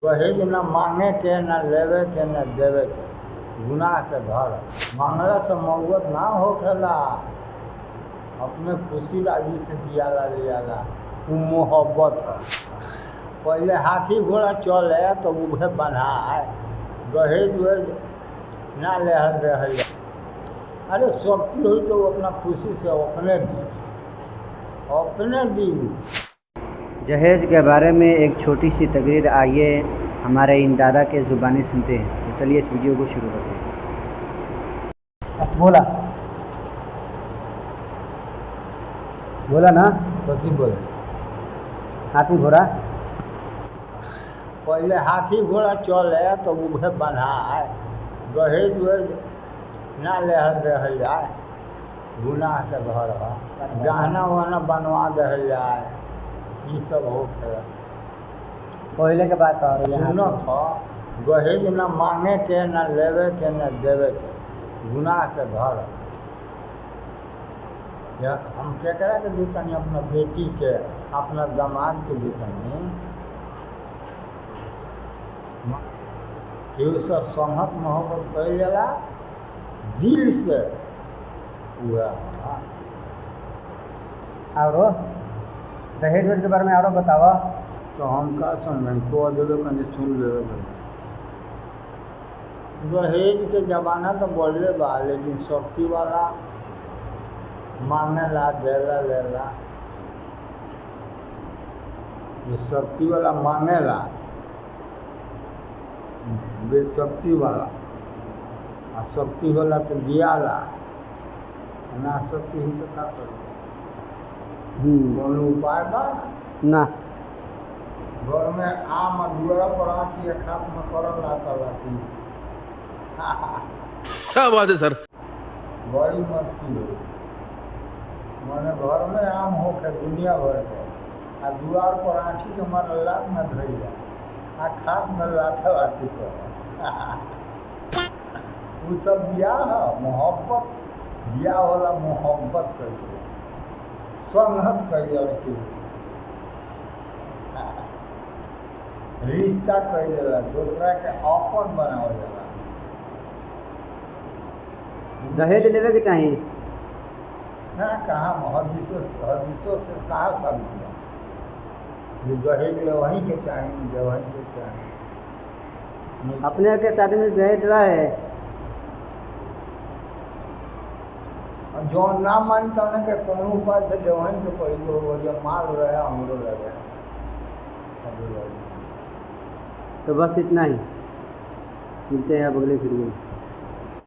दहेज न मांगे के न लेवे के न देवे के गुनाह के घर मांगला से मौत ना होखेला। अपने खुशी राजी से दियाला लियाला उ मोहब्बत है। पहले हाथी घोड़ा चले तो उहे बनाए दहेज वेज ना लेहल रहल। अरे शक्ति हुई तो अपना खुशी से अपने दी। जहेज के बारे में एक छोटी सी तकरीर आइए हमारे इन दादा के ज़ुबानी सुनते हैं। तो चलिए इस वीडियो को शुरू करते हैं। बोला ना कथी बोले? हाथी घोड़ा पहले हाथी घोड़ा चले तो उहे बनाए दहेज वेज ना लेहल रहल जाए गुनाह के घर है। गहना वहना बनवा दहल जाए ये सब होखेला। पहले के बात सुनो था दहेज न मांगे के न लेवे के न देवे के गुनाह के घर है। हम केकरा के देतनी? अपना बेटी के अपना दामाद के देतनी। केहू से संगत मोहब्बत कइल जाला दिल से पूरा। और दहेज वेज के बारे में और बतावा। तो हम का समझ को देवे कहीं सुन लेवे। दहेज के जमाना तो बढ़ले बा लेकिन शक्ति वाला मांगेला देला लेला। ये शक्ति वाला मांगेला बेशक्ति वाला आ शक्ति वाला तो दियाला ना शक्ति ही तो का करी। कोनो उपाय बा ना घर में आम दुआरा पर आठी एक हाथ में करल ना करती। क्या बात है सर? बड़ी मुश्किल है। मैंने घर में आम हो के दुनिया भर के आ दुआर पर आठी के मार लात न धरी आ खात में लाठा लाठी कर वो सब बियाह है मोहब्बत। बियाह होला मोहब्बत कर संगत कइल के रिश्ता कइल जाला दूसरा के अपन बनावल जाला। दहेज लेवे के चाहिए ना कहाँ हदीसों से कहाँ साबित हुआ ये दहेज ले वहीं के चाहिए वहीं के चाहिए। अपने के शादी में दहेज रहा है जो ना मानता ना कि कोनो उपाय से जो वहीं के पहले वो जो माल रहे हमरो लगे। तो बस इतना ही, मिलते हैं अब अगले वीडियो में।